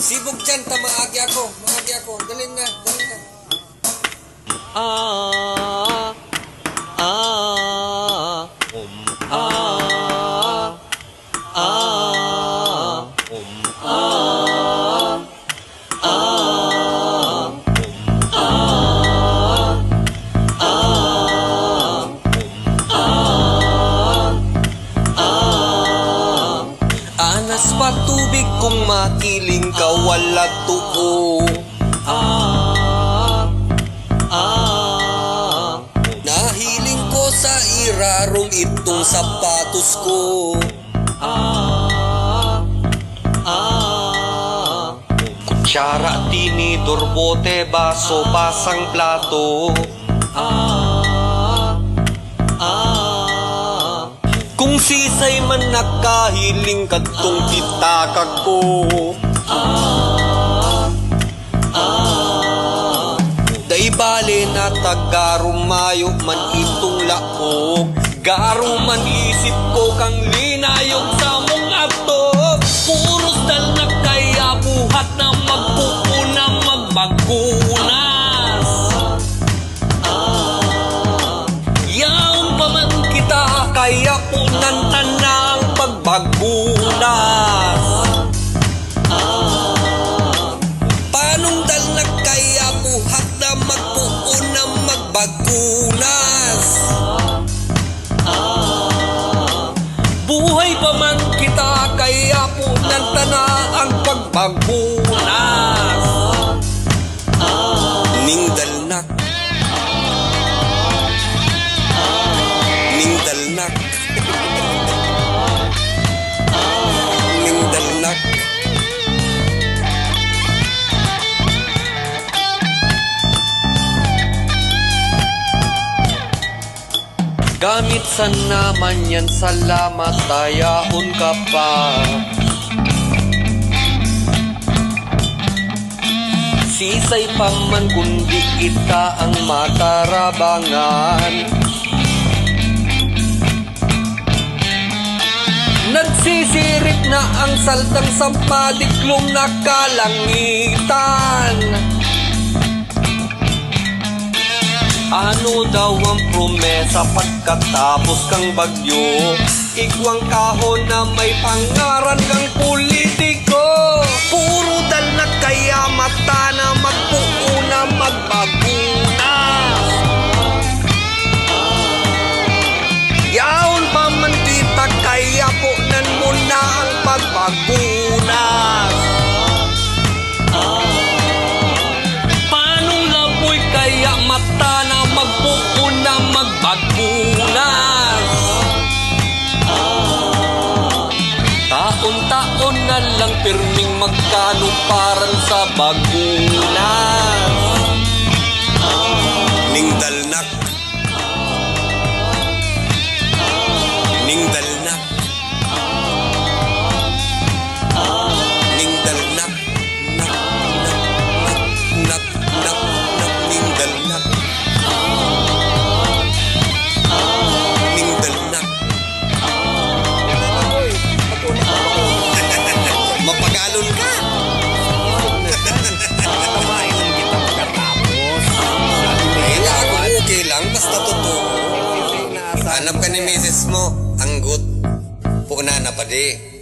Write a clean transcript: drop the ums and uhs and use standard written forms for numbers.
Sibog dyan, maagi ako. Dalhin na. Ah, ah, ah, ah, Anas pa tubig kung makiling ka wala tuo. Nahiling ko sa irarong itong sapatos ko. Kutsara, tinidor, bote, baso, pasang plato. Kung sisay man nakahiling kadtong titakag ko. Day bale na tagarumayo man itong laog. Garo man isip ko kang linayog sa mong atog. Puros dal na kaya buhat na magpupuna magbagunas. Yaon pa man kita kaya punan tanang pagbagunas. Panong dal na kaya buhat na magpupuna magbagunas. Buhay pa man kita kaya punan tanang ang pagbagunas. Ningdalnak Ningdalnak Ningdalnak Gamit sa naman yan, salamat, tayaon ka pa. Sisay pa man kundi kita ang matarabangan. Nagsisirit na ang saltang sampadiklong nakalangitan. Ano daw ang promesa pagkatapos kang bagyo? Igwang kahon na may pangaran kang politiko. Puro dal na kaya mata na magpuuna magbagunas. Yaon pa man kita kaya punan mo na ang pagbagunas. Panong laboy kaya mata na magpuuna magbagunas. Taon-taon na lang pirming magkanuparan sa bagunas. Ningdalnak Ningdalnak Ningdalnak Nak Ningdalnak Ningdalnak Mapagalon ka. tamain ng kita pagkatapos. Kaya ako okay lang, basta totoo. Alam ka ni misis mo, anggut. Puuna na pa di.